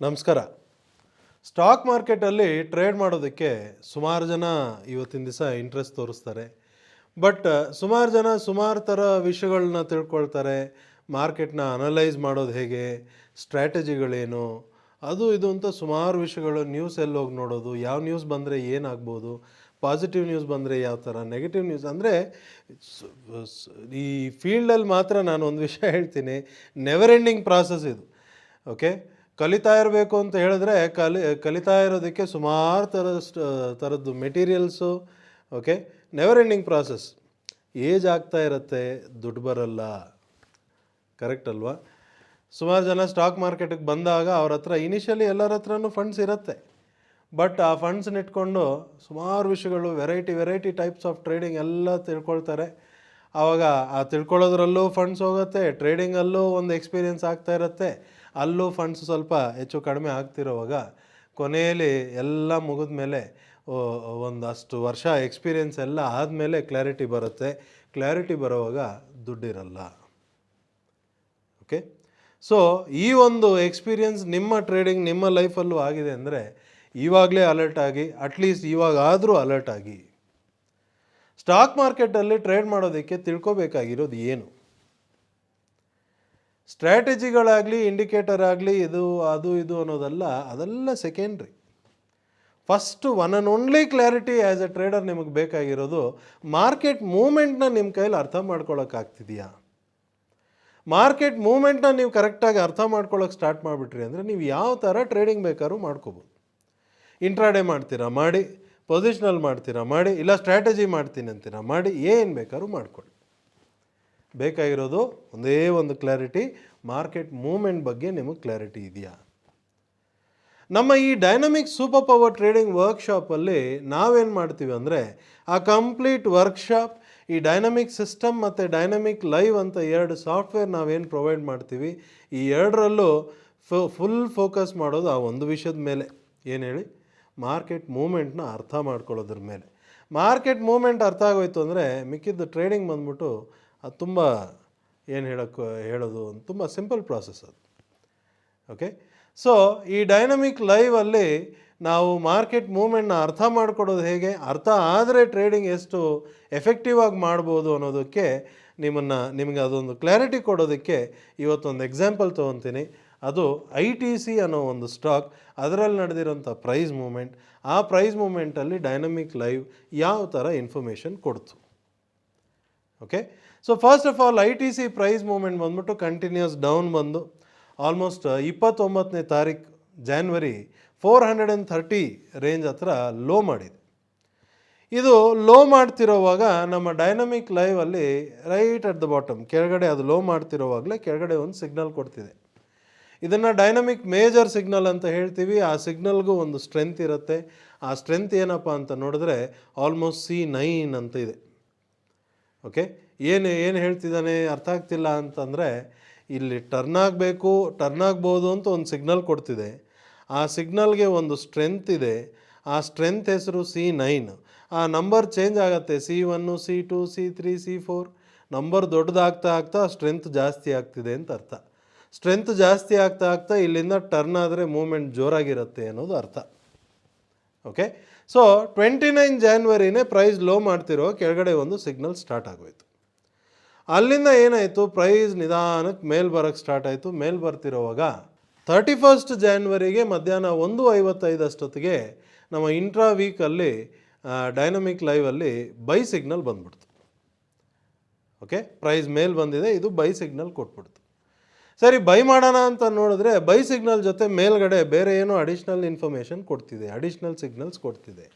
ನಮಸ್ಕಾರ. ಸ್ಟಾಕ್ ಮಾರ್ಕೆಟಲ್ಲಿ ಟ್ರೇಡ್ ಮಾಡೋದಕ್ಕೆ ಸುಮಾರು ಜನ ಇವತ್ತಿನ ದಿವಸ ಇಂಟ್ರೆಸ್ಟ್ ತೋರಿಸ್ತಾರೆ. ಬಟ್ ಸುಮಾರು ಜನ ಸುಮಾರು ಥರ ವಿಷಯಗಳನ್ನ ತಿಳ್ಕೊಳ್ತಾರೆ. ಮಾರ್ಕೆಟ್ನ ಅನಲೈಸ್ ಮಾಡೋದು ಹೇಗೆ, ಸ್ಟ್ರಾಟಜಿಗಳೇನು, ಅದು ಇದು ಅಂತ ಸುಮಾರು ವಿಷಯಗಳು. ನ್ಯೂಸ್ ಎಲ್ಲಿ ಹೋಗಿ ನೋಡೋದು, ಯಾವ ನ್ಯೂಸ್ ಬಂದರೆ ಏನಾಗ್ಬೋದು, ಪಾಸಿಟಿವ್ ನ್ಯೂಸ್ ಬಂದರೆ ಯಾವ ಥರ, ನೆಗೆಟಿವ್ ನ್ಯೂಸ್. ಅಂದರೆ ಈ ಫೀಲ್ಡಲ್ಲಿ ಮಾತ್ರ ನಾನು ಒಂದು ವಿಷಯ ಹೇಳ್ತೀನಿ, ನೆವರ್ ಎಂಡಿಂಗ್ ಪ್ರಾಸೆಸ್ ಇದು. ಓಕೆ, ಕಲಿತಾ ಇರಬೇಕು ಅಂತ ಹೇಳಿದ್ರೆ ಕಲಿತಾ ಇರೋದಕ್ಕೆ ಸುಮಾರು ಥರದ್ದು materials. Okay, never ending process. Age ಆಗ್ತಾ ಇರುತ್ತೆ, ದುಡ್ಡು ಬರಲ್ಲ. ಕರೆಕ್ಟ್ ಅಲ್ವಾ? ಸುಮಾರು ಜನ ಸ್ಟಾಕ್ ಮಾರ್ಕೆಟಿಗೆ ಬಂದಾಗ ಅವ್ರ ಹತ್ರ ಇನಿಷಿಯಲಿ ಎಲ್ಲರ ಹತ್ರನೂ ಫಂಡ್ಸ್ ಇರುತ್ತೆ. ಬಟ್ ಆ ಫಂಡ್ಸ್ನ ಇಟ್ಕೊಂಡು ಸುಮಾರು ವಿಷಯಗಳು, ವೆರೈಟಿ ಟೈಪ್ಸ್ ಆಫ್ ಟ್ರೇಡಿಂಗ್ ಎಲ್ಲ ತಿಳ್ಕೊಳ್ತಾರೆ. ಆವಾಗ ಆ ತಿಳ್ಕೊಳ್ಳೋದ್ರಲ್ಲೂ ಫಂಡ್ಸ್ ಹೋಗುತ್ತೆ, ಟ್ರೇಡಿಂಗಲ್ಲೂ ಒಂದು ಎಕ್ಸ್ಪೀರಿಯೆನ್ಸ್ ಆಗ್ತಾ ಇರುತ್ತೆ, ಅಲ್ಲೂ ಫಂಡ್ಸ್ ಸ್ವಲ್ಪ ಹೆಚ್ಚು ಕಡಿಮೆ ಆಗ್ತಿರೋವಾಗ ಕೊನೆಯಲ್ಲಿ ಎಲ್ಲ ಮುಗಿದ ಮೇಲೆ ಒಂದಷ್ಟು ವರ್ಷ ಎಕ್ಸ್ಪೀರಿಯೆನ್ಸ್ ಎಲ್ಲ ಆದಮೇಲೆ ಕ್ಲಾರಿಟಿ ಬರುತ್ತೆ. ಕ್ಲಾರಿಟಿ ಬರೋವಾಗ ದುಡ್ಡಿರಲ್ಲ. ಓಕೆ, ಸೊ ಈ ಒಂದು ಎಕ್ಸ್ಪೀರಿಯೆನ್ಸ್ ನಿಮ್ಮ ಟ್ರೇಡಿಂಗ್, ನಿಮ್ಮ ಲೈಫಲ್ಲೂ ಆಗಿದೆ ಅಂದರೆ ಇವಾಗಲೇ ಅಲರ್ಟ್ ಆಗಿ, ಅಟ್ಲೀಸ್ಟ್ ಇವಾಗಾದರೂ ಅಲರ್ಟ್ ಆಗಿ. ಸ್ಟಾಕ್ ಮಾರ್ಕೆಟಲ್ಲಿ ಟ್ರೇಡ್ ಮಾಡೋದಕ್ಕೆ ತಿಳ್ಕೊಬೇಕಾಗಿರೋದು ಏನು? ಸ್ಟ್ರಾಟಜಿಗಳಾಗಲಿ, ಇಂಡಿಕೇಟರ್ ಆಗಲಿ, ಇದು ಅನ್ನೋದಲ್ಲ, ಅದೆಲ್ಲ secondary. First one and only clarity as A trader ನಿಮಗೆ ಬೇಕಾಗಿರೋದು ಮಾರ್ಕೆಟ್ ಮೂಮೆಂಟ್ನ ನಿಮ್ಮ ಕೈಲಿ ಅರ್ಥ ಮಾಡ್ಕೊಳ್ಳೋಕ್ಕಾಗ್ತಿದೆಯಾ? ಮಾರ್ಕೆಟ್ ಮೂಮೆಂಟ್ನ ನೀವು ಕರೆಕ್ಟಾಗಿ ಅರ್ಥ ಮಾಡ್ಕೊಳ್ಳೋಕೆ ಸ್ಟಾರ್ಟ್ ಮಾಡಿಬಿಟ್ರಿ ಅಂದರೆ ನೀವು ಯಾವ ಥರ ಟ್ರೇಡಿಂಗ್ ಬೇಕಾದ್ರೂ ಮಾಡ್ಕೋಬೋದು. ಇಂಟ್ರಾಡೇ ಮಾಡ್ತೀರಾ ಮಾಡಿ, ಪೊಸಿಷನಲ್ ಮಾಡ್ತೀರಾ ಮಾಡಿ, ಇಲ್ಲ ಸ್ಟ್ರಾಟಜಿ ಮಾಡ್ತೀನಿ ಅಂತೀರಾ ಮಾಡಿ, ಏನು ಬೇಕಾದ್ರೂ ಮಾಡ್ಕೊಳ್ಳಿ. ಬೇಕಾಗಿರೋದು ಒಂದೇ ಒಂದು ಕ್ಲಾರಿಟಿ, ಮಾರ್ಕೆಟ್ ಮೂಮೆಂಟ್ ಬಗ್ಗೆ ನಿಮಗೆ ಕ್ಲಾರಿಟಿ ಇದೆಯಾ? ನಮ್ಮ ಈ ಡೈನಮಿಕ್ ಸೂಪರ್ ಪವರ್ ಟ್ರೇಡಿಂಗ್ ವರ್ಕ್ಶಾಪಲ್ಲಿ ನಾವೇನು ಮಾಡ್ತೀವಿ ಅಂದರೆ, ಆ ಕಂಪ್ಲೀಟ್ ವರ್ಕ್ಶಾಪ್, ಈ ಡೈನಮಿಕ್ ಸಿಸ್ಟಮ್ ಮತ್ತು ಡೈನಮಿಕ್ ಲೈವ್ ಅಂತ ಎರಡು ಸಾಫ್ಟ್ವೇರ್ ನಾವೇನು ಪ್ರೊವೈಡ್ ಮಾಡ್ತೀವಿ, ಈ ಎರಡರಲ್ಲೂ ಫುಲ್ ಫೋಕಸ್ ಮಾಡೋದು ಆ ಒಂದು ವಿಷಯದ ಮೇಲೆ. ಏನು ಹೇಳಿ? ಮಾರ್ಕೆಟ್ ಮೂಮೆಂಟ್ನ ಅರ್ಥ ಮಾಡ್ಕೊಳ್ಳೋದ್ರ ಮೇಲೆ. ಮಾರ್ಕೆಟ್ ಮೂಮೆಂಟ್ ಅರ್ಥ ಆಗೋಯ್ತು ಅಂದರೆ ಮಿಕ್ಕಿದ್ದು ಟ್ರೇಡಿಂಗ್ ಬಂದ್ಬಿಟ್ಟು ಅದು ತುಂಬ ಹೇಳೋದು ತುಂಬ ಸಿಂಪಲ್ ಪ್ರಾಸೆಸ್ ಅದು. ಓಕೆ, ಸೊ ಈ ಡೈನಮಿಕ್ ಲೈವಲ್ಲಿ ನಾವು ಮಾರ್ಕೆಟ್ ಮೂಮೆಂಟ್ನ ಅರ್ಥ ಮಾಡ್ಕೊಡೋದು ಹೇಗೆ, ಅರ್ಥ ಆದರೆ ಟ್ರೇಡಿಂಗ್ ಎಷ್ಟು ಎಫೆಕ್ಟಿವ್ ಆಗಿ ಮಾಡ್ಬೋದು ಅನ್ನೋದಕ್ಕೆ ನಿಮಗೆ ಅದೊಂದು ಕ್ಲಾರಿಟಿ ಕೊಡೋದಕ್ಕೆ ಇವತ್ತೊಂದು ಎಕ್ಸಾಂಪಲ್ ತೊಗೊತೀನಿ. ಅದು ITC ಅನ್ನೋ ಒಂದು ಸ್ಟಾಕ್, ಅದರಲ್ಲಿ ನಡೆದಿರೋಂಥ ಪ್ರೈಸ್ ಮೂಮೆಂಟ್, ಆ ಪ್ರೈಸ್ ಮೂಮೆಂಟಲ್ಲಿ ಡೈನಮಿಕ್ ಲೈವ್ ಯಾವ ಥರ ಇನ್ಫಾರ್ಮೇಷನ್ ಕೊಡ್ತು. Okay, so first of all ITC price moment ಬಂದ್ಬಿಟ್ಟು ಕಂಟಿನ್ಯೂಸ್ ಡೌನ್ ಬಂದು ಆಲ್ಮೋಸ್ಟ್ 29ನೇ ತಾರೀಕು ಜಾನ್ವರಿ 430 ರೇಂಜ್ ಹತ್ರ ಲೋ ಮಾಡಿದೆ. ಇದು ಲೋ ಮಾಡ್ತಿರೋವಾಗ ನಮ್ಮ ಡೈನಮಿಕ್ ಲೈವಲ್ಲಿ ರೈಟ್ ಅಟ್ ದ ಬಾಟಮ್ ಕೆಳಗಡೆ ಅದು ಲೋ ಮಾಡ್ತಿರೋವಾಗಲೇ ಕೆಳಗಡೆ ಒಂದು ಸಿಗ್ನಲ್ ಕೊಡ್ತಿದೆ. ಇದನ್ನು ಡೈನಮಿಕ್ ಮೇಜರ್ ಸಿಗ್ನಲ್ ಅಂತ ಹೇಳ್ತೀವಿ. ಆ ಸಿಗ್ನಲ್ಗೂ ಒಂದು ಸ್ಟ್ರೆಂತ್ ಇರುತ್ತೆ. ಆ ಸ್ಟ್ರೆಂತ್ ಏನಪ್ಪ ಅಂತ ನೋಡಿದ್ರೆ ಆಲ್ಮೋಸ್ಟ್ C9 ಅಂತ ಇದೆ. ಓಕೆ, ಏನು ಹೇಳ್ತಿದ್ದಾನೆ ಅರ್ಥ ಆಗ್ತಿಲ್ಲ ಅಂತಂದರೆ, ಇಲ್ಲಿ ಟರ್ನ್ ಆಗಬೇಕು, ಟರ್ನ್ ಆಗ್ಬೋದು ಅಂತ ಒಂದು ಸಿಗ್ನಲ್ ಕೊಡ್ತಿದೆ. ಆ ಸಿಗ್ನಲ್ಗೆ ಒಂದು ಸ್ಟ್ರೆಂತ್ ಇದೆ. ಆ ಸ್ಟ್ರೆಂತ್ ಹೆಸರು C9. ಆ ನಂಬರ್ ಚೇಂಜ್ ಆಗುತ್ತೆ, C1, C2, C3, C4. Number ದೊಡ್ಡದಾಗ್ತಾ strength ಜಾಸ್ತಿ ಆಗ್ತಿದೆ ಅಂತ ಅರ್ಥ. ಸ್ಟ್ರೆಂತ್ ಜಾಸ್ತಿ ಆಗ್ತಾ ಇಲ್ಲಿಂದ ಟರ್ನ್ ಆದರೆ ಮೂಮೆಂಟ್ ಜೋರಾಗಿರುತ್ತೆ ಅನ್ನೋದು ಅರ್ಥ. ಓಕೆ, ಸೊ 29 ಜಾನ್ವರಿನೇ ಪ್ರೈಸ್ ಲೋ ಮಾಡ್ತಿರೋ ಕೆಳಗಡೆ ಒಂದು ಸಿಗ್ನಲ್ ಸ್ಟಾರ್ಟ್ ಆಗೋಯ್ತು. ಅಲ್ಲಿಂದ ಏನಾಯಿತು, ಪ್ರೈಸ್ ನಿಧಾನಕ್ಕೆ ಮೇಲ್ ಬರೋಕ್ಕೆ ಸ್ಟಾರ್ಟ್ ಆಯಿತು. ಮೇಲ್ ಬರ್ತಿರೋವಾಗ 31 ಜಾನ್ವರಿಗೆ ಮಧ್ಯಾಹ್ನ 1:55 ಅಷ್ಟೊತ್ತಿಗೆ ನಮ್ಮ ಇಂಟ್ರಾ ವೀಕಲ್ಲಿ ಡೈನಮಿಕ್ ಲೈವಲ್ಲಿ ಬೈ ಸಿಗ್ನಲ್ ಬಂದ್ಬಿಡ್ತು. ಓಕೆ, ಪ್ರೈಸ್ ಮೇಲ್ ಬಂದಿದೆ, ಇದು ಬೈ ಸಿಗ್ನಲ್ ಕೊಟ್ಬಿಡ್ತು. ಸರಿ, ಬೈ ಮಾಡೋಣ ಅಂತ ನೋಡಿದ್ರೆ ಬೈ ಸಿಗ್ನಲ್ ಜೊತೆ ಮೇಲ್ಗಡೆ ಬೇರೆ ಏನೋ ಅಡಿಷ್ನಲ್ ಇನ್ಫಾರ್ಮೇಷನ್ ಕೊಡ್ತಿದೆ, ಅಡಿಷ್ನಲ್ ಸಿಗ್ನಲ್ಸ್ ಕೊಡ್ತಿದೆ.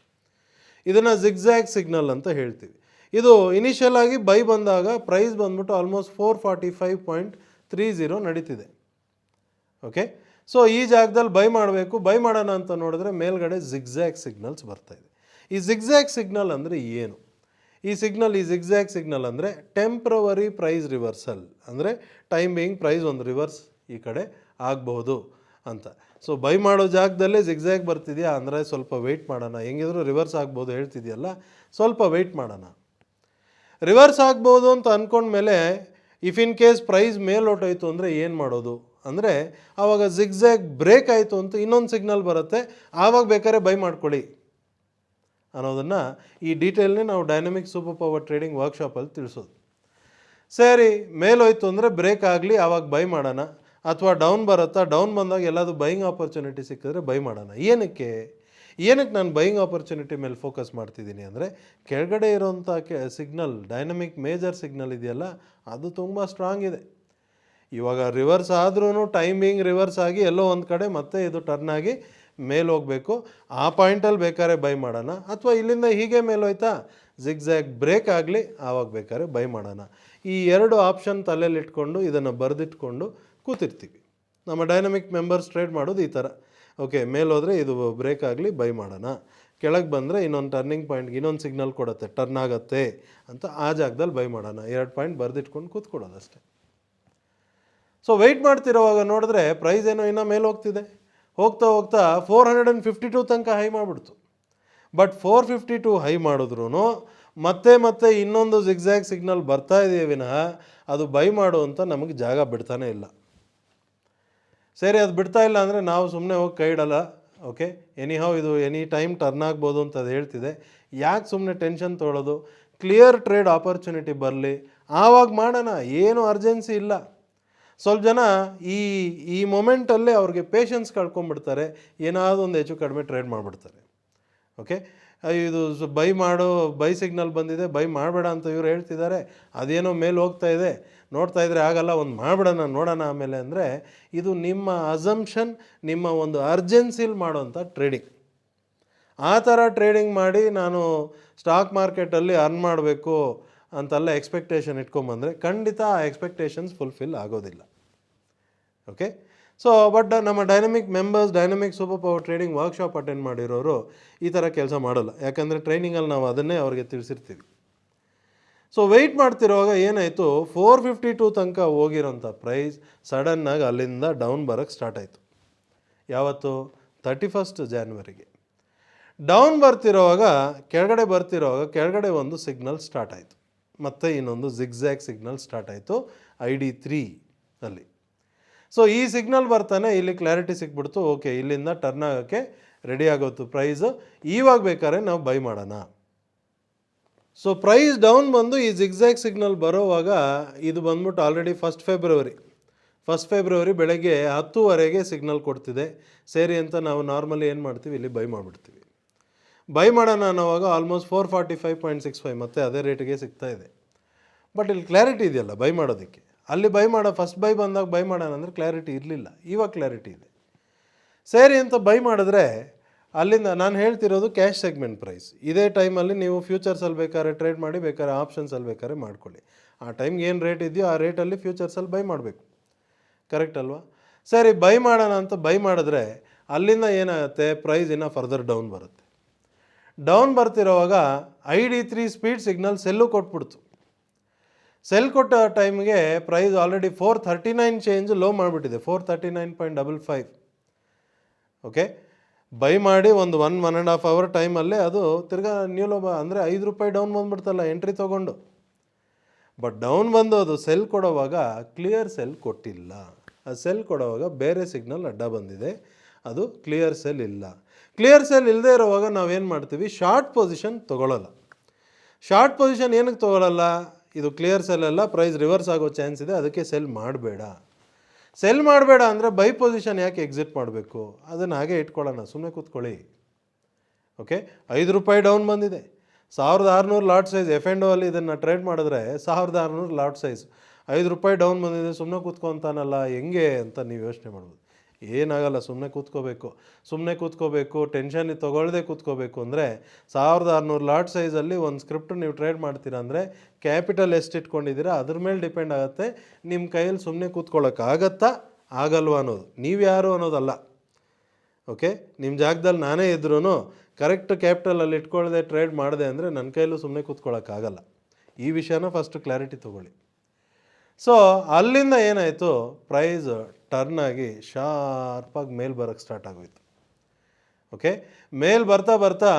ಇದನ್ನು ಜಿಗ್ಜ್ಯಾಗ್ ಸಿಗ್ನಲ್ ಅಂತ ಹೇಳ್ತೀವಿ. ಇದು ಇನಿಷಿಯಲ್ ಆಗಿ ಬೈ ಬಂದಾಗ ಪ್ರೈಸ್ ಬಂದ್ಬಿಟ್ಟು ಆಲ್ಮೋಸ್ಟ್ 445.30 ನಡೀತಿದೆ. ಓಕೆ, ಸೊ ಈ ಜಾಗದಲ್ಲಿ ಬೈ ಮಾಡಬೇಕು, ಬೈ ಮಾಡೋಣ ಅಂತ ನೋಡಿದ್ರೆ ಮೇಲ್ಗಡೆ ಜಿಗ್ಜ್ಯಾಗ್ ಸಿಗ್ನಲ್ಸ್ ಬರ್ತಾಯಿದೆ. ಈ ಜಿಗ್ಜ್ಯಾಗ್ ಸಿಗ್ನಲ್ ಅಂದರೆ ಏನು? ಈ ಜಿಗ್ಜ್ಯಾಗ್ ಸಿಗ್ನಲ್ ಅಂದರೆ ಟೆಂಪ್ರವರಿ ಪ್ರೈಸ್ ರಿವರ್ಸಲ್, ಅಂದರೆ ಟೈಮ್ ಬೀಯಿಂಗ್ ಪ್ರೈಸ್ ಒಂದು ರಿವರ್ಸ್ ಈ ಕಡೆ ಆಗಬಹುದು ಅಂತ. ಸೊ ಬೈ ಮಾಡೋ ಜಾಗದಲ್ಲೇ ಜಿಗ್ಜ್ಯಾಗ್ ಬರ್ತಿದೆಯಾ ಅಂದರೆ ಸ್ವಲ್ಪ ವೆಯ್ಟ್ ಮಾಡೋಣ, ಹೆಂಗಿದ್ರು ರಿವರ್ಸ್ ಆಗ್ಬೋದು ಹೇಳ್ತಿದೆಯಲ್ಲ, ಸ್ವಲ್ಪ ವೆಯ್ಟ್ ಮಾಡೋಣ. ರಿವರ್ಸ್ ಆಗ್ಬೋದು ಅಂತ ಅಂದ್ಕೊಂಡ್ಮೇಲೆ ಇಫ್ ಇನ್ ಕೇಸ್ ಪ್ರೈಸ್ ಮೇಲೆ ಹೊಟ್ಟೋಯ್ತು ಅಂದರೆ ಏನು ಮಾಡೋದು ಅಂದರೆ ಆವಾಗ ಜಿಗ್ಜ್ಯಾಗ್ ಬ್ರೇಕ್ ಆಯಿತು ಅಂತ ಇನ್ನೊಂದು ಸಿಗ್ನಲ್ ಬರುತ್ತೆ, ಆವಾಗ ಬೇಕಾದ್ರೆ ಬೈ ಮಾಡ್ಕೊಳ್ಳಿ ಅನ್ನೋದನ್ನು ಈ ಡೀಟೇಲ್ನೇ ನಾವು ಡೈನಮಿಕ್ ಸೂಪರ್ ಪವರ್ ಟ್ರೇಡಿಂಗ್ ವರ್ಕ್ಶಾಪಲ್ಲಿ ತಿಳಿಸೋದು. ಸರಿ, ಮೇಲೋಯ್ತು ಅಂದರೆ ಬ್ರೇಕ್ ಆಗಲಿ ಆವಾಗ ಬೈ ಮಾಡೋಣ, ಅಥವಾ ಡೌನ್ ಬರುತ್ತಾ, ಡೌನ್ ಬಂದಾಗ ಎಲ್ಲಾದರೂ ಬೈಯಿಂಗ್ ಆಪರ್ಚುನಿಟಿ ಸಿಕ್ಕಿದ್ರೆ ಬೈ ಮಾಡೋಣ. ಏನಕ್ಕೆ ನಾನು ಬೈಯಿಂಗ್ ಆಪರ್ಚುನಿಟಿ ಮೇಲೆ ಫೋಕಸ್ ಮಾಡ್ತಿದ್ದೀನಿ ಅಂದರೆ, ಕೆಳಗಡೆ ಇರೋಂಥ ಸಿಗ್ನಲ್, ಡೈನಮಿಕ್ ಮೇಜರ್ ಸಿಗ್ನಲ್ ಇದೆಯಲ್ಲ, ಅದು ತುಂಬ ಸ್ಟ್ರಾಂಗ್ ಇದೆ. ಇವಾಗ ರಿವರ್ಸ್ ಆದ್ರೂ ಟೈಮಿಂಗ್ ರಿವರ್ಸ್ ಆಗಿ ಎಲ್ಲೋ ಒಂದು ಕಡೆ ಮತ್ತೆ ಇದು ಟರ್ನ್ ಆಗಿ ಮೇಲೆ ಹೋಗಬೇಕು, ಆ ಪಾಯಿಂಟಲ್ಲಿ ಬೇಕಾದ್ರೆ ಬೈ ಮಾಡೋಣ, ಅಥವಾ ಇಲ್ಲಿಂದ ಹೀಗೆ ಮೇಲೋಯ್ತಾ ಜಿಗ್ಜ್ಯಾಗ್ ಬ್ರೇಕ್ ಆಗಲಿ ಆವಾಗ ಬೇಕಾದ್ರೆ ಬೈ ಮಾಡೋಣ. ಈ ಎರಡು ಆಪ್ಷನ್ ತಲೆಯಲ್ಲಿ ಇಟ್ಕೊಂಡು ಇದನ್ನು ಬರೆದಿಟ್ಕೊಂಡು ಕೂತಿರ್ತೀವಿ. ನಮ್ಮ ಡೈನಮಿಕ್ ಮೆಂಬರ್ಸ್ ಟ್ರೇಡ್ ಮಾಡೋದು ಈ ಥರ. ಓಕೆ, ಮೇಲೋದ್ರೆ ಇದು ಬ್ರೇಕ್ ಆಗಲಿ ಬೈ ಮಾಡೋಣ, ಕೆಳಗೆ ಬಂದರೆ ಇನ್ನೊಂದು ಟರ್ನಿಂಗ್ ಪಾಯಿಂಟ್ಗೆ ಇನ್ನೊಂದು ಸಿಗ್ನಲ್ ಕೊಡುತ್ತೆ ಟರ್ನ್ ಆಗುತ್ತೆ ಅಂತ, ಆ ಜಾಗದಲ್ಲಿ ಬೈ ಮಾಡೋಣ, 2 ಪಾಯಿಂಟ್ ಬರೆದಿಟ್ಕೊಂಡು ಕೂತ್ಕೊಳ್ಳೋದು ಅಷ್ಟೇ. ಸೊ ವೆಯ್ಟ್ ಮಾಡ್ತಿರೋವಾಗ ನೋಡಿದ್ರೆ ಪ್ರೈಸ್ ಏನೋ ಇನ್ನೂ ಮೇಲೆ ಹೋಗ್ತಿದೆ, ಹೋಗ್ತಾ 452 ತನಕ ಹೈ ಮಾಡಿಬಿಡ್ತು. ಬಟ್ 452 ಹೈ ಮಾಡಿದ್ರು ಮತ್ತೆ ಇನ್ನೊಂದು ಜಿಗ್ಜ್ಯಾಗ್ ಸಿಗ್ನಲ್ ಬರ್ತಾ ಇದೆಯೇ ವಿನಃ ಅದು ಬೈ ಮಾಡು ಅಂತ ನಮಗೆ ಜಾಗ ಬಿಡ್ತಾನೆ ಇಲ್ಲ. ಸರಿ, ಅದು ಬಿಡ್ತಾ ಇಲ್ಲ ಅಂದರೆ ನಾವು ಸುಮ್ಮನೆ ಹೋಗಿ ಕೈ ಇಡಲ್ಲ. ಓಕೆ, ಎನಿಹೌ ಇದು ಎನಿ ಟೈಮ್ ಟರ್ನ್ ಆಗ್ಬೋದು ಅಂತ ಅದು ಹೇಳ್ತಿದೆ, ಯಾಕೆ ಸುಮ್ಮನೆ ಟೆನ್ಷನ್ ತೊಗೊಳ್ಳೋದು, ಕ್ಲಿಯರ್ ಟ್ರೇಡ್ ಆಪರ್ಚುನಿಟಿ ಬರಲಿ ಆವಾಗ ಮಾಡೋಣ, ಏನು ಅರ್ಜೆನ್ಸಿ ಇಲ್ಲ. ಸ್ವಲ್ಪ ಜನ ಈ ಮೊಮೆಂಟಲ್ಲೇ ಅವ್ರಿಗೆ ಪೇಷನ್ಸ್ ಕಳ್ಕೊಂಡ್ಬಿಡ್ತಾರೆ, ಏನಾದರೂ ಒಂದು ಹೆಚ್ಚು ಕಡಿಮೆ ಟ್ರೇಡ್ ಮಾಡಿಬಿಡ್ತಾರೆ. ಓಕೆ, ಇದು ಬೈ ಸಿಗ್ನಲ್ ಬಂದಿದೆ, ಬೈ ಮಾಡಬೇಡ ಅಂತ ಇವ್ರು ಹೇಳ್ತಿದ್ದಾರೆ, ಅದೇನೋ ಮೇಲೆ ಹೋಗ್ತಾ ಇದೆ, ನೋಡ್ತಾ ಇದ್ರೆ ಆಗಲ್ಲ, ಒಂದು ಮಾಡಿಬಿಡೋಣ ನೋಡೋಣ ಆಮೇಲೆ ಅಂದರೆ, ಇದು ನಿಮ್ಮ ಅಸಂಪ್ಷನ್, ನಿಮ್ಮ ಒಂದು ಅರ್ಜೆನ್ಸಿಲಿ ಮಾಡೋಂಥ ಟ್ರೇಡಿಂಗ್. ಆ ಥರ ಟ್ರೇಡಿಂಗ್ ಮಾಡಿ ನಾನು ಸ್ಟಾಕ್ ಮಾರ್ಕೆಟಲ್ಲಿ ಅರ್ನ್ ಮಾಡಬೇಕು ಅಂತೆಲ್ಲ ಎಕ್ಸ್ಪೆಕ್ಟೇಷನ್ ಇಟ್ಕೊಂಬಂದರೆ ಖಂಡಿತ ಆ ಎಕ್ಸ್ಪೆಕ್ಟೇಷನ್ಸ್ ಫುಲ್ಫಿಲ್ ಆಗೋದಿಲ್ಲ. ಓಕೆ, ಸೊ ಬಟ್ ನಮ್ಮ dynamic members, dynamic super power trading workshop attend ಮಾಡಿರೋರು ಈ ಥರ ಕೆಲಸ ಮಾಡೋಲ್ಲ, ಯಾಕಂದರೆ ಟ್ರೈನಿಂಗಲ್ಲಿ ನಾವು ಅದನ್ನೇ ಅವ್ರಿಗೆ ತಿಳಿಸಿರ್ತೀವಿ. ಸೊ ವೆಯ್ಟ್ ಮಾಡ್ತಿರುವಾಗ ಏನಾಯಿತು, 452 ತನಕ ಹೋಗಿರೋಂಥ ಪ್ರೈಸ್ ಸಡನ್ನಾಗಿ ಅಲ್ಲಿಂದ ಡೌನ್ ಬರೋಕ್ಕೆ ಸ್ಟಾರ್ಟ್ ಆಯಿತು. ಯಾವತ್ತು? 31 ಜಾನ್ವರಿಗೆ. ಡೌನ್ ಬರ್ತಿರೋವಾಗ ಕೆಳಗಡೆ ಒಂದು ಸಿಗ್ನಲ್ ಸ್ಟಾರ್ಟ್ ಆಯಿತು, ಮತ್ತು ಇನ್ನೊಂದು ಜಿಗ್ಜ್ಯಾಗ್ ಸಿಗ್ನಲ್ ಸ್ಟಾರ್ಟ್ ಆಯಿತು ID3 ಅಲ್ಲಿ. ಸೊ ಈ ಸಿಗ್ನಲ್ ಬರ್ತಾನೆ ಇಲ್ಲಿ ಕ್ಲಾರಿಟಿ ಸಿಕ್ಬಿಡ್ತು, ಓಕೆ ಇಲ್ಲಿಂದ ಟರ್ನ್ ಆಗೋಕ್ಕೆ ರೆಡಿ ಆಗೋತ್ತು ಪ್ರೈಸು, ಇವಾಗ ಬೇಕಾದ್ರೆ ನಾವು ಬೈ ಮಾಡೋಣ. ಸೊ ಪ್ರೈಸ್ ಡೌನ್ ಬಂದು ಈ ಜಿಗ್ಜ್ಯಾಗ್ ಸಿಗ್ನಲ್ ಬರೋವಾಗ ಇದು ಬಂದ್ಬಿಟ್ಟು ಆಲ್ರೆಡಿ 1 ಫೆಬ್ರವರಿ ಬೆಳಗ್ಗೆ 10:00 ಸಿಗ್ನಲ್ ಕೊಡ್ತಿದೆ. ಸರಿ ಅಂತ ನಾವು ನಾರ್ಮಲಿ ಏನು ಮಾಡ್ತೀವಿ, ಇಲ್ಲಿ ಬೈ ಮಾಡಿಬಿಡ್ತೀವಿ. ಬೈ ಮಾಡೋಣ ಅನ್ನೋವಾಗ ಆಲ್ಮೋಸ್ಟ್ 445.65 ಮತ್ತೆ ಅದೇ ರೇಟಿಗೆ ಸಿಗ್ತಾ ಇದೆ. ಬಟ್ ಇಲ್ಲಿ ಕ್ಲಾರಿಟಿ ಇದೆಯಲ್ಲ ಬೈ ಮಾಡೋದಕ್ಕೆ, ಅಲ್ಲಿ ಫಸ್ಟ್ ಬೈ ಬಂದಾಗ ಬೈ ಮಾಡೋಣ ಅಂದರೆ ಕ್ಲಾರಿಟಿ ಇರಲಿಲ್ಲ, ಇವಾಗ ಕ್ಲಾರಿಟಿ ಇದೆ. ಸರಿ ಅಂತ ಬೈ ಮಾಡಿದ್ರೆ ಅಲ್ಲಿಂದ ನಾನು ಹೇಳ್ತಿರೋದು ಕ್ಯಾಶ್ ಸೆಗ್ಮೆಂಟ್ ಪ್ರೈಸ್. ಇದೇ ಟೈಮಲ್ಲಿ ನೀವು ಫ್ಯೂಚರ್ಸಲ್ಲಿ ಬೇಕಾದ್ರೆ ಟ್ರೇಡ್ ಮಾಡಿ, ಬೇಕಾದ್ರೆ ಆಪ್ಷನ್ಸಲ್ಲಿ ಬೇಕಾದ್ರೆ ಮಾಡ್ಕೊಳ್ಳಿ. ಆ ಟೈಮ್ಗೆ ಏನು ರೇಟ್ ಇದೆಯೋ ಆ ರೇಟಲ್ಲಿ ಫ್ಯೂಚರ್ಸಲ್ಲಿ ಬೈ ಮಾಡಬೇಕು, ಕರೆಕ್ಟ್ ಅಲ್ವಾ? ಸರಿ, ಬೈ ಮಾಡೋಣ ಅಂತ ಬೈ ಮಾಡಿದ್ರೆ ಅಲ್ಲಿಂದ ಏನಾಗುತ್ತೆ, ಪ್ರೈಸ್ ಇನ್ನೂ ಫರ್ದರ್ ಡೌನ್ ಬರುತ್ತೆ. ಡೌನ್ ಬರ್ತಿರೋವಾಗ ID3 ಸ್ಪೀಡ್ ಸಿಗ್ನಲ್ ಸೆಲ್ಲು ಕೊಟ್ಬಿಡ್ತು. ಸೆಲ್ ಕೊಟ್ಟ ಟೈಮ್ಗೆ ಪ್ರೈಸ್ ಆಲ್ರೆಡಿ 439 ಚೇಂಜ್ ಲೋ ಮಾಡಿಬಿಟ್ಟಿದೆ, 439.55. ಓಕೆ, ಬೈ ಮಾಡಿ ಒಂದು 1.5 ಅವರ್ ಟೈಮಲ್ಲೇ ಅದು ತಿರ್ಗಾ ನ್ಯೂ ಲೋ, ಅಂದರೆ ₹5 ಡೌನ್ ಬಂದುಬಿಡ್ತಲ್ಲ ಎಂಟ್ರಿ ತೊಗೊಂಡು. ಬಟ್ ಡೌನ್ ಬಂದು ಅದು ಸೆಲ್ ಕೊಡೋವಾಗ ಕ್ಲಿಯರ್ ಸೆಲ್ ಕೊಟ್ಟಿಲ್ಲ, ಆ ಸೆಲ್ ಕೊಡೋವಾಗ ಬೇರೆ ಸಿಗ್ನಲ್ ಅಡ್ಡ ಬಂದಿದೆ, ಅದು ಕ್ಲಿಯರ್ ಸೆಲ್ ಇಲ್ಲ. ಕ್ಲಿಯರ್ ಸೆಲ್ ಇಲ್ಲದೆ ಇರೋವಾಗ ನಾವೇನು ಮಾಡ್ತೀವಿ, ಶಾರ್ಟ್ ಪೊಸಿಷನ್ ತೊಗೊಳ್ಳಲ್ಲ. ಶಾರ್ಟ್ ಪೊಸಿಷನ್ ಏನಕ್ಕೆ ತೊಗೊಳ್ಳಲ್ಲ, ಇದು ಕ್ಲಿಯರ್ ಸೆಲ್ ಅಲ್ಲ, ಪ್ರೈಸ್ ರಿವರ್ಸ್ ಆಗೋ ಚಾನ್ಸ್ ಇದೆ, ಅದಕ್ಕೆ ಸೆಲ್ ಮಾಡಬೇಡ. ಸೆಲ್ ಮಾಡಬೇಡ ಅಂದರೆ ಬೈ ಪೊಸಿಷನ್ ಯಾಕೆ ಎಕ್ಸಿಟ್ ಮಾಡಬೇಕು, ಅದನ್ನು ಹಾಗೆ ಇಟ್ಕೊಳ್ಳೋಣ, ಸುಮ್ಮನೆ ಕೂತ್ಕೊಳ್ಳಿ. ಓಕೆ, ₹5 ಡೌನ್ ಬಂದಿದೆ, 1600 ಲಾಟ್ ಸೈಜ್ F&O ಅಲ್ಲಿ ಇದನ್ನು ಟ್ರೇಡ್ ಮಾಡಿದ್ರೆ 1600 ಲಾಟ್ ಸೈಜ್, ₹5 ಡೌನ್ ಬಂದಿದೆ, ಸುಮ್ಮನೆ ಕೂತ್ಕೊತಾನಲ್ಲ ಹೆಂಗೆ ಅಂತ ನೀವು ಯೋಚನೆ ಮಾಡ್ಬೋದು. ಏನಾಗಲ್ಲ, ಸುಮ್ಮನೆ ಕೂತ್ಕೋಬೇಕು, ಟೆನ್ಷನ್ ತೊಗೊಳ್ಳದೆ ಕೂತ್ಕೋಬೇಕು. ಅಂದರೆ 1600 ಲಾಟ್ ಸೈಜಲ್ಲಿ ಒಂದು ಸ್ಕ್ರಿಪ್ಟ್ ನೀವು ಟ್ರೇಡ್ ಮಾಡ್ತೀರಾ ಅಂದರೆ ಕ್ಯಾಪಿಟಲ್ ಎಷ್ಟು ಇಟ್ಕೊಂಡಿದ್ದೀರಾ ಅದ್ರ ಮೇಲೆ ಡಿಪೆಂಡ್ ಆಗುತ್ತೆ, ನಿಮ್ಮ ಕೈಯಲ್ಲಿ ಸುಮ್ಮನೆ ಕೂತ್ಕೊಳ್ಳೋಕ್ಕಾಗತ್ತಾ ಆಗಲ್ವಾ ಅನ್ನೋದು, ನೀವು ಯಾರು ಅನ್ನೋದಲ್ಲ. ಓಕೆ, ನಿಮ್ಮ ಜಾಗದಲ್ಲಿ ನಾನೇ ಇದ್ರೂ ಕರೆಕ್ಟ್ ಕ್ಯಾಪಿಟಲಲ್ಲಿ ಇಟ್ಕೊಳ್ಳದೆ ಟ್ರೇಡ್ ಮಾಡಿದೆ ಅಂದರೆ ನನ್ನ ಕೈಯಲ್ಲೂ ಸುಮ್ಮನೆ ಕೂತ್ಕೊಳ್ಳೋಕ್ಕಾಗಲ್ಲ. ಈ ವಿಷಯನ ಫಸ್ಟ್ ಕ್ಲಾರಿಟಿ ತೊಗೊಳ್ಳಿ. ಸೊ ಅಲ್ಲಿಂದ ಏನಾಯಿತು, ಪ್ರೈಸ್ ಟರ್ನ್ ಆಗಿ ಶಾರ್ಪಾಗಿ ಮೇಲೆ ಬರೋಕ್ಕೆ ಸ್ಟಾರ್ಟ್ ಆಗೋಯ್ತು. ಓಕೆ, ಮೇಲೆ ಬರ್ತಾ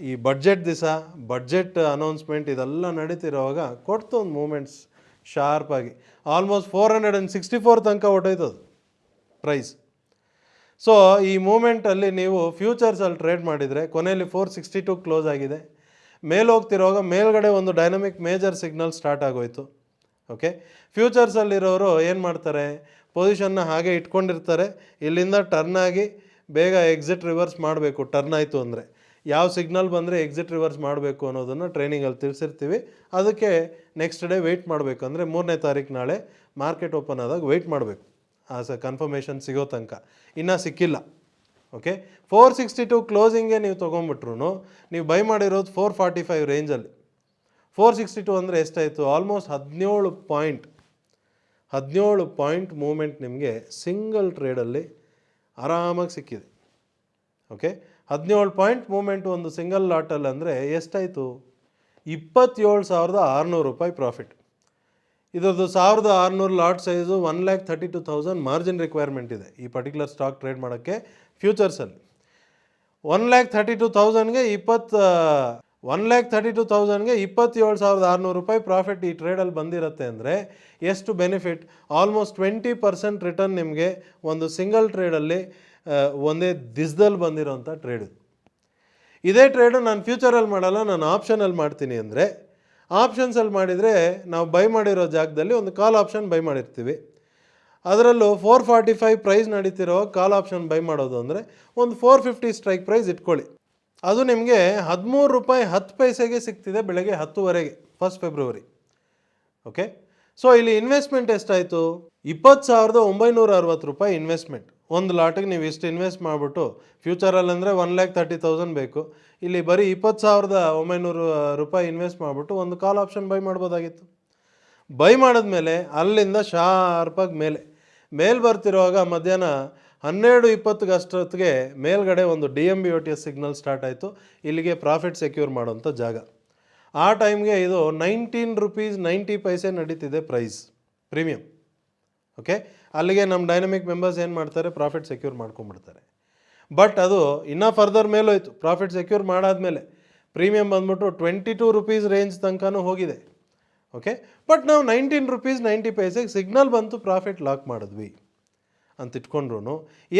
ಈ ಬಡ್ಜೆಟ್ ದಿವಸ ಬಡ್ಜೆಟ್ ಅನೌನ್ಸ್ಮೆಂಟ್ ಇದೆಲ್ಲ ನಡೀತಿರೋವಾಗ ಕೊಡ್ತು ಒಂದು ಮೂಮೆಂಟ್ಸ್, ಶಾರ್ಪಾಗಿ ಆಲ್ಮೋಸ್ಟ್ 464 ತನಕ ಹೊಟ್ಟೋಯ್ತದು ಪ್ರೈಸ್. ಸೊ ಈ ಮೂಮೆಂಟಲ್ಲಿ ನೀವು ಫ್ಯೂಚರ್ಸಲ್ಲಿ ಟ್ರೇಡ್ ಮಾಡಿದರೆ ಕೊನೆಯಲ್ಲಿ 462 ಕ್ಲೋಸ್ ಆಗಿದೆ. ಮೇಲೆ ಹೋಗ್ತಿರುವಾಗ ಮೇಲ್ಗಡೆ ಒಂದು ಡೈನಮಿಕ್ ಮೇಜರ್ ಸಿಗ್ನಲ್ ಸ್ಟಾರ್ಟ್ ಆಗೋಯ್ತು. ಓಕೆ, ಫ್ಯೂಚರ್ಸಲ್ಲಿರೋರು ಏನು ಮಾಡ್ತಾರೆ, ಪೊಸಿಷನ್ನ ಹಾಗೆ ಇಟ್ಕೊಂಡಿರ್ತಾರೆ. ಇಲ್ಲಿಂದ ಟರ್ನ್ ಆಗಿ ಬೇಗ ಎಕ್ಸಿಟ್ ರಿವರ್ಸ್ ಮಾಡಬೇಕು. ಟರ್ನ್ ಆಯಿತು ಅಂದರೆ ಯಾವ ಸಿಗ್ನಲ್ ಬಂದರೆ ಎಕ್ಸಿಟ್ ರಿವರ್ಸ್ ಮಾಡಬೇಕು ಅನ್ನೋದನ್ನು ಟ್ರೈನಿಂಗಲ್ಲಿ ತಿಳಿಸಿರ್ತೀವಿ. ಅದಕ್ಕೆ ನೆಕ್ಸ್ಟ್ ಡೇ ವೆಯ್ಟ್ ಮಾಡಬೇಕು. ಅಂದರೆ 3ನೇ ತಾರೀಕು ನಾಳೆ ಮಾರ್ಕೆಟ್ ಓಪನ್ ಆದಾಗ ವೆಯ್ಟ್ ಮಾಡಬೇಕು ಕನ್ಫರ್ಮೇಷನ್ ಸಿಗೋ ತನಕ. ಇನ್ನೂ ಸಿಕ್ಕಿಲ್ಲ. ಓಕೆ, 462 ಕ್ಲೋಸಿಂಗ್ಗೆ ನೀವು ತೊಗೊಂಬಿಟ್ರು ನೀವು ಬೈ ಮಾಡಿರೋದು 445 ರೇಂಜಲ್ಲಿ. 462 ಅಂದರೆ ಎಷ್ಟಾಯಿತು, ಆಲ್ಮೋಸ್ಟ್ 17 ಪಾಯಿಂಟ್ ಮೂಮೆಂಟ್ ನಿಮಗೆ ಸಿಂಗಲ್ ಟ್ರೇಡಲ್ಲಿ ಆರಾಮಾಗಿ ಸಿಕ್ಕಿದೆ. ಓಕೆ, 17 ಪಾಯಿಂಟ್ ಮೂಮೆಂಟ್ ಒಂದು ಸಿಂಗಲ್ ಲಾಟಲ್ಲಿ ಅಂದರೆ ಎಷ್ಟಾಯಿತು, 27,600 ರೂಪಾಯಿ ಪ್ರಾಫಿಟ್. ಇದರದ್ದು 1,600 ಲಾಟ್ ಸೈಜು 1,32,000 ಮಾರ್ಜಿನ್ ರಿಕ್ವೈರ್ಮೆಂಟ್ ಇದೆ ಈ ಪರ್ಟಿಕ್ಯುಲರ್ ಸ್ಟಾಕ್ ಟ್ರೇಡ್ ಮಾಡೋಕ್ಕೆ ಫ್ಯೂಚರ್ಸಲ್ಲಿ. 1,32,000ಗೆ 27,600 ರೂಪಾಯಿ ಪ್ರಾಫಿಟ್ ಈ ಟ್ರೇಡಲ್ಲಿ ಬಂದಿರುತ್ತೆ ಅಂದರೆ ಎಷ್ಟು ಬೆನಿಫಿಟ್, ಆಲ್ಮೋಸ್ಟ್ 20% ರಿಟರ್ನ್ ನಿಮಗೆ ಒಂದು ಸಿಂಗಲ್ ಟ್ರೇಡಲ್ಲಿ ಒಂದೇ ದಿಸದಲ್ಲಿ ಬಂದಿರೋಂಥ ಟ್ರೇಡ್. ಇದೇ ಟ್ರೇಡು ನಾನು ಫ್ಯೂಚರಲ್ಲಿ ಮಾಡಲ್ಲ, ನಾನು ಆಪ್ಷನಲ್ಲಿ ಮಾಡ್ತೀನಿ ಅಂದರೆ, ಆಪ್ಷನ್ಸಲ್ಲಿ ಮಾಡಿದರೆ ನಾವು ಬೈ ಮಾಡಿರೋ ಜಾಗದಲ್ಲಿ ಒಂದು ಕಾಲ್ ಆಪ್ಷನ್ ಬೈ ಮಾಡಿರ್ತೀವಿ. ಅದರಲ್ಲೂ 445 ಪ್ರೈಸ್ ನಡೀತಿರೋ ಕಾಲ್ ಆಪ್ಷನ್ ಬೈ ಮಾಡೋದು ಅಂದರೆ ಒಂದು 450 ಸ್ಟ್ರೈಕ್ ಪ್ರೈಸ್ ಇಟ್ಕೊಳ್ಳಿ. ಅದು ನಿಮಗೆ 13 ರೂಪಾಯಿ 10 ಪೈಸೆಗೆ ಸಿಗ್ತಿದೆ ಬೆಳಗ್ಗೆ 10:00ವರೆಗೆ 1 ಫೆಬ್ರವರಿ. ಓಕೆ, ಸೊ ಇಲ್ಲಿ ಇನ್ವೆಸ್ಟ್ಮೆಂಟ್ ಎಷ್ಟಾಯಿತು, 20,960 ರೂಪಾಯಿ ಇನ್ವೆಸ್ಟ್ಮೆಂಟ್. ಒಂದು ಲಾಟಿಗೆ ನೀವು ಇಷ್ಟು ಇನ್ವೆಸ್ಟ್ ಮಾಡಿಬಿಟ್ಟು ಫ್ಯೂಚರಲ್ಲಿ ಅಂದರೆ 1,30,000 ಬೇಕು. ಇಲ್ಲಿ ಬರೀ 20,900 ರೂಪಾಯಿ ಇನ್ವೆಸ್ಟ್ ಮಾಡಿಬಿಟ್ಟು ಒಂದು ಕಾಲ್ ಆಪ್ಷನ್ ಬೈ ಮಾಡ್ಬೋದಾಗಿತ್ತು. ಬೈ ಮಾಡಿದ್ಮೇಲೆ ಅಲ್ಲಿಂದ ಶಾರ್ಪಾಗಿ ಮೇಲೆ ಬರ್ತಿರುವಾಗ ಮಧ್ಯಾಹ್ನ 12:20 ಅಷ್ಟೊತ್ತಿಗೆ ಮೇಲ್ಗಡೆ ಒಂದು DMBOTS ಸಿಗ್ನಲ್ ಸ್ಟಾರ್ಟ್ ಆಯಿತು. ಇಲ್ಲಿಗೆ ಪ್ರಾಫಿಟ್ ಸೆಕ್ಯೂರ್ ಮಾಡೋಂಥ ಜಾಗ. ಆ ಟೈಮ್ಗೆ ಇದು 19 ರೂಪೀಸ್ 90 ಪೈಸೆ ನಡೀತಿದೆ ಪ್ರೈಸ್ ಪ್ರೀಮಿಯಮ್. ಓಕೆ, ಅಲ್ಲಿಗೆ ನಮ್ಮ ಡೈನಮಿಕ್ ಮೆಂಬರ್ಸ್ ಏನು ಮಾಡ್ತಾರೆ, ಪ್ರಾಫಿಟ್ ಸೆಕ್ಯೂರ್ ಮಾಡ್ಕೊಂಡ್ಬಿಡ್ತಾರೆ. ಬಟ್ ಅದು ಇನ್ನೂ ಫರ್ದರ್ ಮೇಲೋಯ್ತು. ಪ್ರಾಫಿಟ್ ಸೆಕ್ಯೂರ್ ಮಾಡಾದಮೇಲೆ ಪ್ರೀಮಿಯಮ್ ಬಂದ್ಬಿಟ್ಟು 22 ರೂಪೀಸ್ ರೇಂಜ್ ತನಕನೂ ಹೋಗಿದೆ. ಓಕೆ, ಬಟ್ ನಾವು 19 ರೂಪೀಸ್ 90 ಪೈಸೆಗೆ ಸಿಗ್ನಲ್ ಬಂತು, ಪ್ರಾಫಿಟ್ ಲಾಕ್ ಮಾಡಿದ್ವಿ ಅಂತ ಇಟ್ಕೊಂಡ್ರು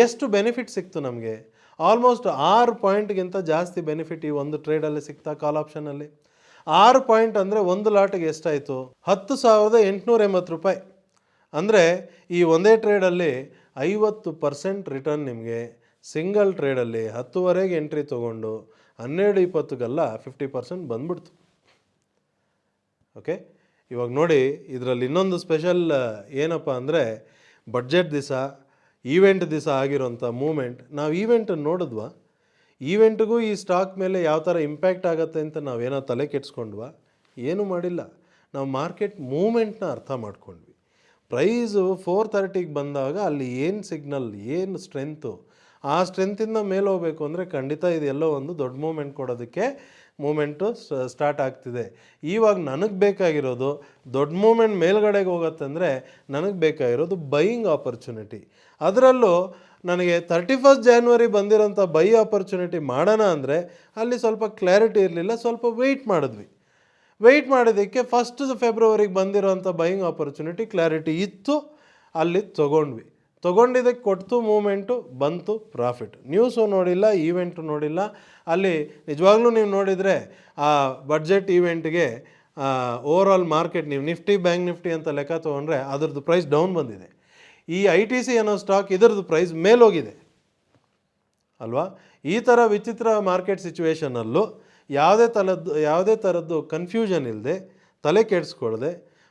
ಎಷ್ಟು ಬೆನಿಫಿಟ್ ಸಿಕ್ತು ನಮಗೆ, ಆಲ್ಮೋಸ್ಟ್ 6 ಪಾಯಿಂಟ್ಗಿಂತ ಜಾಸ್ತಿ ಬೆನಿಫಿಟ್ ಈ ಒಂದು ಟ್ರೇಡಲ್ಲಿ ಸಿಗ್ತಾ ಕಾಲ್ ಆಪ್ಷನಲ್ಲಿ. 6 ಪಾಯಿಂಟ್ ಅಂದರೆ ಒಂದು ಲಾಟಿಗೆ ಎಷ್ಟಾಯಿತು, 10,880 ರೂಪಾಯಿ. ಅಂದರೆ ಈ ಒಂದೇ ಟ್ರೇಡಲ್ಲಿ 50% ರಿಟರ್ನ್ ನಿಮಗೆ ಸಿಂಗಲ್ ಟ್ರೇಡಲ್ಲಿ 10:00ವರೆಗೆ ಎಂಟ್ರಿ ತೊಗೊಂಡು 12:20ಗೆಲ್ಲ 50% ಬಂದ್ಬಿಡ್ತು. ಓಕೆ, ಇವಾಗ ನೋಡಿ ಇದರಲ್ಲಿ ಇನ್ನೊಂದು ಸ್ಪೆಷಲ್ ಏನಪ್ಪ ಅಂದರೆ ಬಡ್ಜೆಟ್ ದಿವಸ ಈವೆಂಟ್ ದಿವಸ ಆಗಿರೋಂಥ ಮೂಮೆಂಟ್. ನಾವು ಈವೆಂಟನ್ನು ನೋಡಿದ್ವಾ, ಈವೆಂಟ್ಗೂ ಈ ಸ್ಟಾಕ್ ಮೇಲೆ ಯಾವ ಥರ ಇಂಪ್ಯಾಕ್ಟ್ ಆಗುತ್ತೆ ಅಂತ ನಾವೇನೋ ತಲೆ ಕೆಡ್ಸ್ಕೊಂಡ್ವಾ, ಏನೂ ಮಾಡಿಲ್ಲ. ನಾವು ಮಾರ್ಕೆಟ್ ಮೂಮೆಂಟ್ನ ಅರ್ಥ ಮಾಡ್ಕೊಂಡ್ವಿ. ಪ್ರೈಸು 430ಗೆ ಬಂದಾಗ ಅಲ್ಲಿ ಏನು ಸಿಗ್ನಲ್, ಏನು ಸ್ಟ್ರೆಂತು, ಆ ಸ್ಟ್ರೆಂತಿಂದ ಮೇಲೆ ಹೋಗಬೇಕು ಅಂದರೆ ಖಂಡಿತ ಇದೆಲ್ಲೋ ಒಂದು ದೊಡ್ಡ ಮೂಮೆಂಟ್ ಕೊಡೋದಕ್ಕೆ ಮೂಮೆಂಟು ಸ್ಟಾರ್ಟ್ ಆಗ್ತಿದೆ. ಇವಾಗ ನನಗೆ ಬೇಕಾಗಿರೋದು ದೊಡ್ಡ ಮೂಮೆಂಟ್ ಮೇಲ್ಗಡೆಗೆ ಹೋಗುತ್ತೆ ಅಂದರೆ ನನಗೆ ಬೇಕಾಗಿರೋದು ಬೈಯಿಂಗ್ ಆಪರ್ಚುನಿಟಿ. ಅದರಲ್ಲೂ ನನಗೆ 31 ಜನವರಿ ಬಂದಿರೋಂಥ ಬೈ ಆಪರ್ಚುನಿಟಿ ಮಾಡೋಣ ಅಂದರೆ ಅಲ್ಲಿ ಸ್ವಲ್ಪ ಕ್ಲಾರಿಟಿ ಇರಲಿಲ್ಲ, ಸ್ವಲ್ಪ ವೆಯ್ಟ್ ಮಾಡಿದ್ವಿ. ವೆಯ್ಟ್ ಮಾಡೋದಕ್ಕೆ 1 ಫೆಬ್ರವರಿಗೆ ಬಂದಿರೋಂಥ ಬೈಯಿಂಗ್ ಆಪರ್ಚುನಿಟಿ ಕ್ಲಾರಿಟಿ ಇತ್ತು, ಅಲ್ಲಿ ತೊಗೊಂಡಿದ್ದಕ್ಕೆ ಕೊಡ್ತು, ಮೂಮೆಂಟು ಬಂತು, ಪ್ರಾಫಿಟ್. ನ್ಯೂಸು ನೋಡಿಲ್ಲ, ಈವೆಂಟು ನೋಡಿಲ್ಲ. ಅಲ್ಲಿ ನಿಜವಾಗ್ಲೂ ನೀವು ನೋಡಿದರೆ ಆ ಬಡ್ಜೆಟ್ ಈವೆಂಟ್ಗೆ ಓವರಾಲ್ ಮಾರ್ಕೆಟ್ ನೀವು ನಿಫ್ಟಿ, ಬ್ಯಾಂಕ್ ನಿಫ್ಟಿ ಅಂತ ಲೆಕ್ಕ ತೊಗೊಂಡ್ರೆ ಅದರದ್ದು ಪ್ರೈಸ್ ಡೌನ್ ಬಂದಿದೆ. ಈ ITC ಅನ್ನೋ ಸ್ಟಾಕ್ ಇದರದ್ದು ಪ್ರೈಸ್ ಮೇಲೋಗಿದೆ ಅಲ್ವಾ. ಈ ಥರ ವಿಚಿತ್ರ ಮಾರ್ಕೆಟ್ ಸಿಚುವೇಷನಲ್ಲೂ ಯಾವುದೇ ಥರದ್ದು ಕನ್ಫ್ಯೂಷನ್ ಇಲ್ಲದೆ, ತಲೆ ಕೆಡಿಸ್ಕೊಳ್ದೆ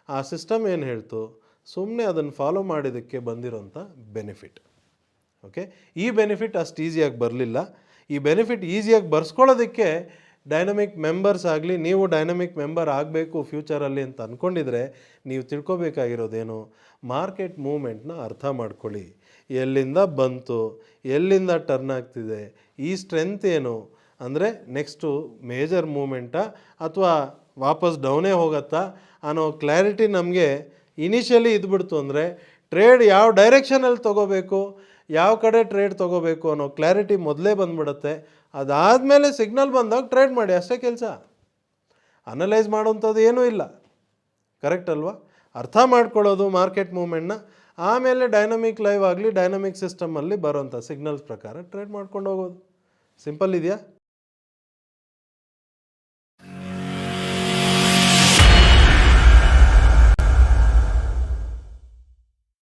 ಆ ಸಿಸ್ಟಮ್ ಏನು ಹೇಳ್ತು, ಸುಮ್ಮನೆ ಅದನ್ನು ಫಾಲೋ ಮಾಡಿದ್ದಕ್ಕೆ ಬಂದಿರೋಂಥ ಬೆನಿಫಿಟ್. ಓಕೆ, ಈ ಬೆನಿಫಿಟ್ ಅಷ್ಟು ಈಸಿಯಾಗಿ ಬರಲಿಲ್ಲ. ಈ ಬೆನಿಫಿಟ್ ಈಸಿಯಾಗಿ ಬರ್ಸ್ಕೊಳ್ಳೋದಕ್ಕೆ ಡೈನಮಿಕ್ ಮೆಂಬರ್ಸ್ ಆಗಲಿ, ನೀವು ಡೈನಮಿಕ್ ಮೆಂಬರ್ ಆಗಬೇಕು ಫ್ಯೂಚರಲ್ಲಿ ಅಂತ ಅಂದ್ಕೊಂಡಿದ್ರೆ ನೀವು ತಿಳ್ಕೊಬೇಕಾಗಿರೋದೇನು, ಮಾರ್ಕೆಟ್ ಮೂಮೆಂಟ್ನ ಅರ್ಥ ಮಾಡ್ಕೊಳ್ಳಿ. ಎಲ್ಲಿಂದ ಬಂತು, ಎಲ್ಲಿಂದ ಟರ್ನ್ ಆಗ್ತಿದೆ, ಈ ಸ್ಟ್ರೆಂತ್ ಏನು, ಅಂದರೆ ನೆಕ್ಸ್ಟು ಮೇಜರ್ ಮೂಮೆಂಟಾ ಅಥವಾ ವಾಪಸ್ ಡೌನೇ ಹೋಗುತ್ತಾ ಅನ್ನೋ ಕ್ಲಾರಿಟಿ ನಮಗೆ ಇನಿಷಿಯಲಿ ಇದ್ಬಿಡ್ತು ಅಂದರೆ ಟ್ರೇಡ್ ಯಾವ ಡೈರೆಕ್ಷನಲ್ಲಿ ತೊಗೋಬೇಕು, ಯಾವ ಕಡೆ ಟ್ರೇಡ್ ತೊಗೋಬೇಕು ಅನ್ನೋ ಕ್ಲಾರಿಟಿ ಮೊದಲೇ ಬಂದ್ಬಿಡುತ್ತೆ. ಅದಾದಮೇಲೆ ಸಿಗ್ನಲ್ ಬಂದಾಗ ಟ್ರೇಡ್ ಮಾಡಿ, ಅಷ್ಟೇ ಕೆಲಸ. ಅನಲೈಸ್ ಮಾಡೋವಂಥದ್ದು ಏನೂ ಇಲ್ಲ, ಕರೆಕ್ಟ್ ಅಲ್ವಾ. ಅರ್ಥ ಮಾಡ್ಕೊಳ್ಳೋದು ಮಾರ್ಕೆಟ್ ಮೂಮೆಂಟ್ನ, ಆಮೇಲೆ ಡೈನಮಿಕ್ ಲೈವ್ ಆಗಲಿ ಡೈನಮಿಕ್ ಸಿಸ್ಟಮಲ್ಲಿ ಬರೋಂಥ ಸಿಗ್ನಲ್ಸ್ ಪ್ರಕಾರ ಟ್ರೇಡ್ ಮಾಡ್ಕೊಂಡು ಹೋಗೋದು. ಸಿಂಪಲ್ ಇದೆಯಾ?